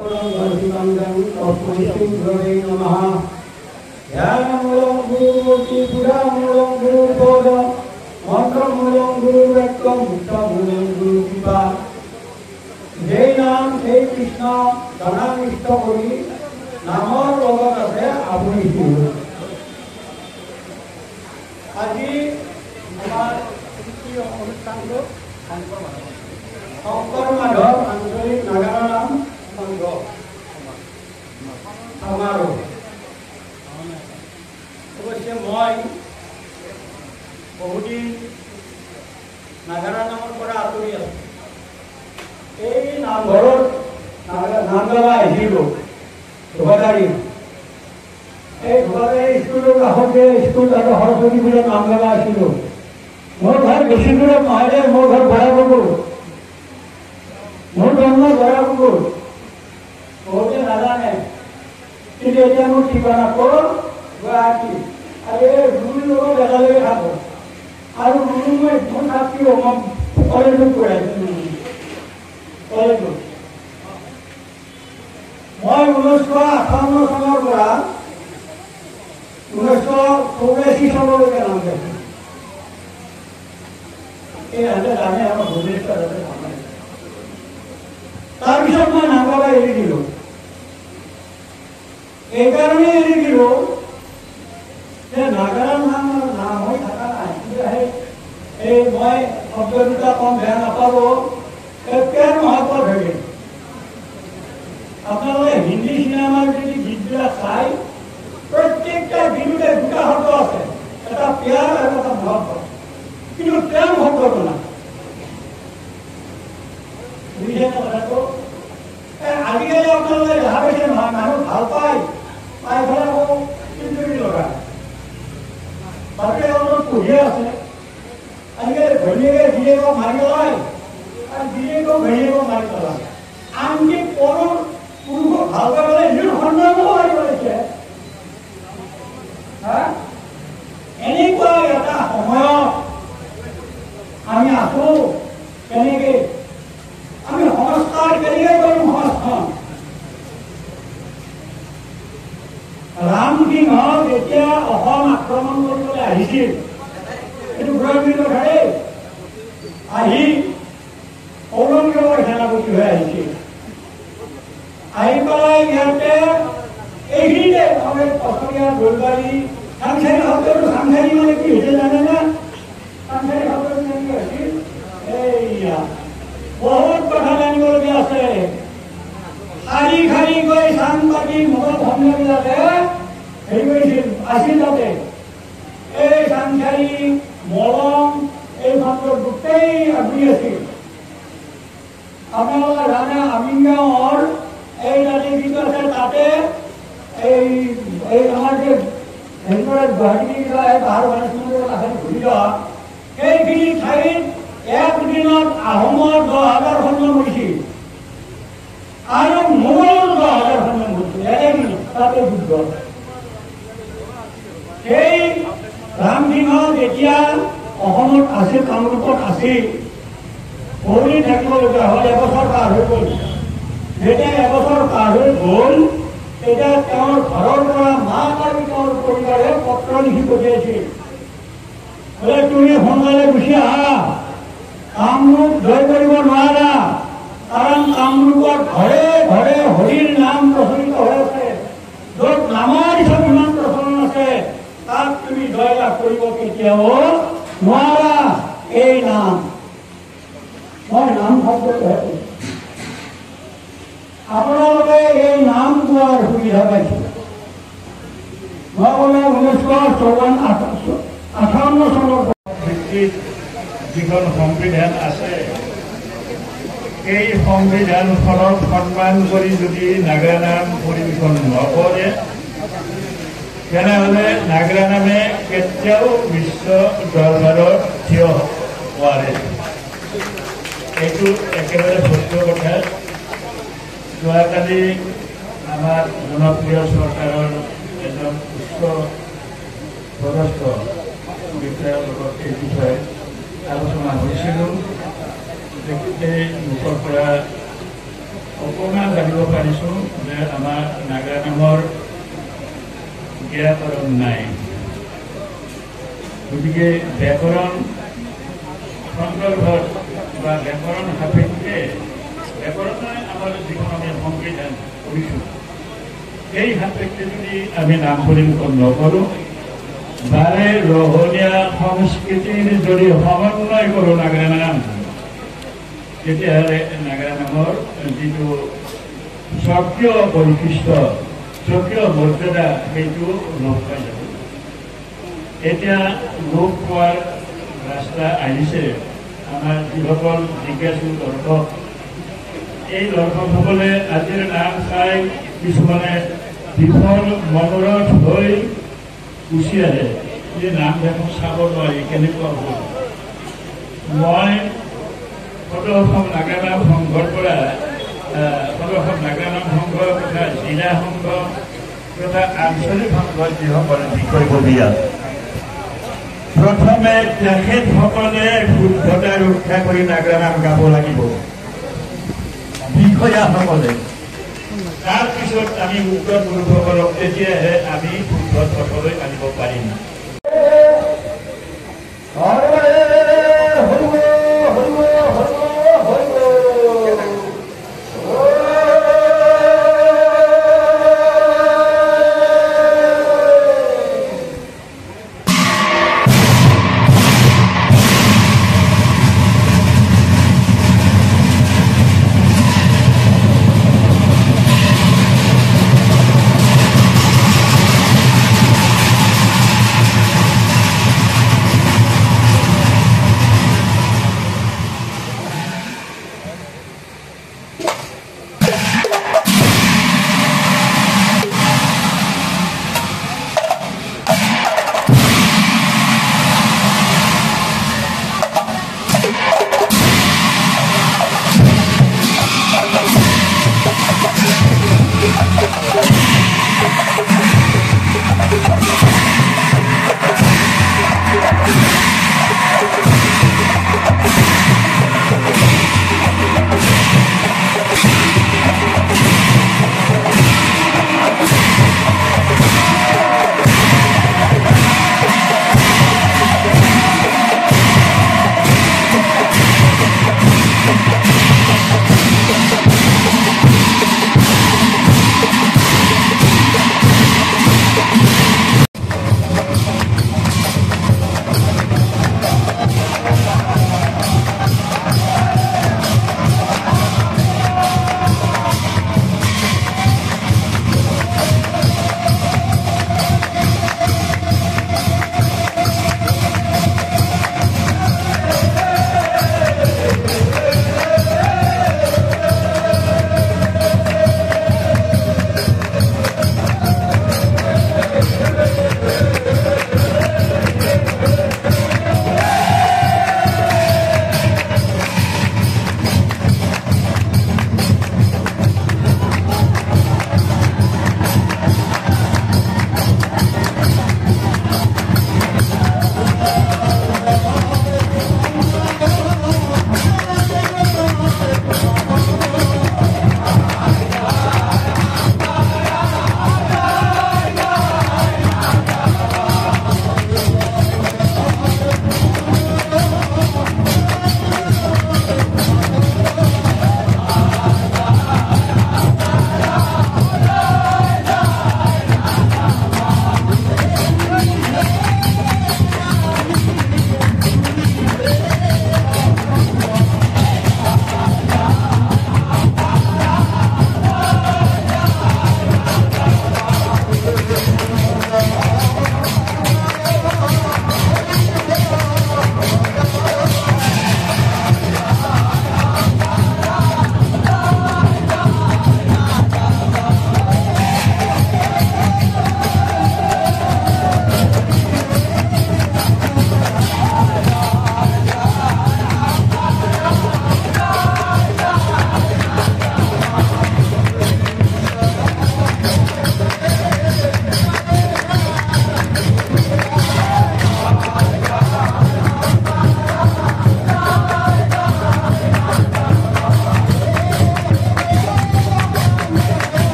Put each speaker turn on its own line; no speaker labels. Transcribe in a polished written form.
যেই নাম সেই কৃষ্ণ জনানিষ্ঠ কৰি নামৰ লগত আছে আপুনি শিৱ। আজি আমাৰ অনুষ্ঠানটো শংকৰ মাধৱ আঞ্চলিক নাগাৰা নাম সংঘ সমাৰোহ। অৱশ্যে মই বহুদিন নাগাৰা নামৰ পৰা আঁতৰি আছোঁ। এই নামঘৰত নাম গাবা আহিছিলোঁ ধোবাদাৰী। এই ধোবাদাৰী স্কুলৰ কাষতে স্কুল আৰু সৰস্বতী পূজাত নাম গাবা আহিছিলোঁ। মোৰ ঘৰ বেছি দূৰত নহয় দে, মোৰ ঘৰ বৰাপুৰ, মোৰ জন্ম বৰাপুৰ। বহুতে নাজানে, কিন্তু এতিয়া মোৰ ঠিকনা ক'ত গুৱাহাটী। আৰু এই ৰুণুৰ লগত একেলগে থাকোঁ। আৰু ৰুণু মই একদম থাকি মই কলেজত পঢ়াইছোঁ। কলেজত মই 1958 চনৰ পৰা 1984 চনলৈকে নাম গাইছোঁ। এই হাতে জানে আমাৰ ভুৱনেশ্বৰ তাৰপিছত মই নাম গাবা এৰি দিলোঁ। এইকাৰণে এৰি দিলোঁ যে নাগাৰা নাম হৈ থকা নাই। এই মই শব্দ দুটা কম বেয়া নাপাব, প্যাৰ মহাপদ হৈ গ'ল। আপোনালোকে হিন্দী চিনেমাৰ যদি গীতবিলাক চাই, প্ৰত্যেকটা গীততে দুটা শব্দ আছে, এটা প্যাৰ আৰু এটা মহাপদ, কিন্তু প্ৰেম শব্দটো নাই। বুজিছে ন কথাটো? আজিকালি আপোনালোকে দেখা পাইছে নহয়, মানুহ ভাল পায়, পাই পেলাই আকৌ চিন্তুৰি লগায়। বাপেকে অলপ পঢ়িয়ে আছে। আজিকালি ঘৈণীয়েকে জীয়েকক মাৰি পেলায় আৰু জীয়েকক ঘৈণীয়েকক মাৰি পেলায়। আনকি পুৰুষক ভাল পাই পেলাই নিজৰ সন্তানকো মাৰি পেলাইছে। এনেকুৱা এটা সময়ত আমি আছো। কেনেকে আমি সংস্কাৰ কেনেকে কৰিম? সমাজখন ৰামসিংহ যেতিয়া অসম আক্ৰমণ কৰিবলৈ আহিছিল, এইটো বুঢ়াবুঢ়ী কথাৰে আহি ঔৰংগজেবৰ সেনাপতি হৈ আহিছিল। আহি পেলাই ইয়াতে এইখিনিতে অসমীয়া দৈবাৰী চাংচাৰী শব্দটো, চাংচাৰী মানে কি হৈছে জানে না? চাংচাৰী শব্দটো কেনেকৈ হৈছিল? এইয়া বহুত কথা জানিবলগীয়া আছে। শাৰী শাৰীকৈ চাং পাতি মগৰ ধৰ্মবিলাকে হেৰি কৰিছিল, আছিল তাতে। এই চাংচাৰী মলং এই ভাগৰ গোটেই আগুৰি আছিল। আপোনালোকে জানে আমিনগাঁৱৰ এই তাতে যিটো আছে, তাতে এই আমাৰ যে হেৰি কৰে গুৱাহাটী পাহাৰ মানুহৰ কাষে ঘূৰি যোৱা সেইখিনি ঠাইত একদিনত আহোমৰ 10,000 সৈন্য মৰিছিল আৰু মোগলৰ 10,000 সৈন্য মৰিছিল এদিনত তাতে যুদ্ধ। সেই ৰামসিংহ যেতিয়া অসমত আছিল, কামৰূপত আছিল, বহুদিন থাকিবলগীয়া হ'ল। এবছৰ পাৰ হৈ গ'ল। যেতিয়া এবছৰ পাৰ হৈ গ'ল, তেতিয়া তেওঁৰ ঘৰৰ পৰা মাক আৰু তেওঁৰ পৰিবাৰে পত্ৰ লিখি পঠিয়াইছিল, বোলে তুমি সোনকালে গুচি আহা, কামৰূপ জয় কৰিব নোৱাৰা, কাৰণ কামৰূপত ঘৰে ঘৰে হৰিৰ নাম প্ৰচলিত হৈ আছে। য'ত নামৰ স্বাভিমান প্ৰচলন আছে, তাক তুমি জয় লাভ কৰিব কেতিয়াও নোৱাৰা। এই নাম মই নাম শব্দটোহে কৈছোঁ। আপোনালোকে এই নাম কোৱাৰ সুবিধা পাইছে। মই ক'লে 1958 চনৰ ভিত্তিত যিখন সংবিধান আছে, এই সংবিধানখনক সন্মান কৰি যদি নাগৰা নাম পৰিৱেশন নকৰে, তেনেহ'লে নাগৰা নামে কেতিয়াও বিশ্ব দৰবাৰত থিয় হোৱাৰে। এইটো একেবাৰে সত্য কথা। যোৱাকালি আমাৰ জনপ্ৰিয় চৰকাৰৰ এজন উচ্চ পদস্থ বিষয়াৰ লগত এই বিষয়ে আলোচনা হৈছিলোঁ। তেখেতে মুখৰ পৰা
অকণমান জানিব পাৰিছোঁ যে আমাৰ নাগা নামৰ ব্যাকৰণ নাই। গতিকে ব্যাকৰণ সন্দৰ্ভত বা ব্যাকৰণ সাপেক্ষে ব্যাকৰণে আমাৰ যিখন আমি সংবিধান কৰিছোঁ সেই সাপেক্ষে যদি আমি নাম পৰিৱৰ্তন নকৰোঁ, বাৰে ৰহণীয়া সংস্কৃতিৰ যদি সমন্বয় কৰোঁ নাগৰা নাম, তেতিয়াহ'লে নাগৰা নামৰ যিটো স্বকীয় বৈশিষ্ট্য, স্বকীয় মৰ্যাদা সেইটো লোপ পাই যাব। এতিয়া লোপ পোৱাৰ ৰাস্তা আহিছে। আমাৰ যিসকল জিজ্ঞাসু দৰ্শক, এই দৰ্শকসকলে আজিৰ নাম চাই কিছুমানে বিফল মনোৰথ হৈ গুচি আহে যে নাম দেখোন চাব নোৱাৰি, কেনেকুৱা হ'ব। মই সদৌ অসম নাগা নাম সংঘৰ পৰা সদৌ অসম নাগা নাম সংঘ তথা জিলা সংঘ তথা আঞ্চলিক সংঘৰ যিসকল বিষয়ববীয়া, প্ৰথমে তেখেতসকলে শুদ্ধতা ৰক্ষা কৰি নাগৰা নাম গাব লাগিব, বিষয়াসকলে। তাৰপিছত আমি উত্তৰ পুৰুষসকলক তেতিয়াহে আমি শুদ্ধ পথলৈ আনিব পাৰিম।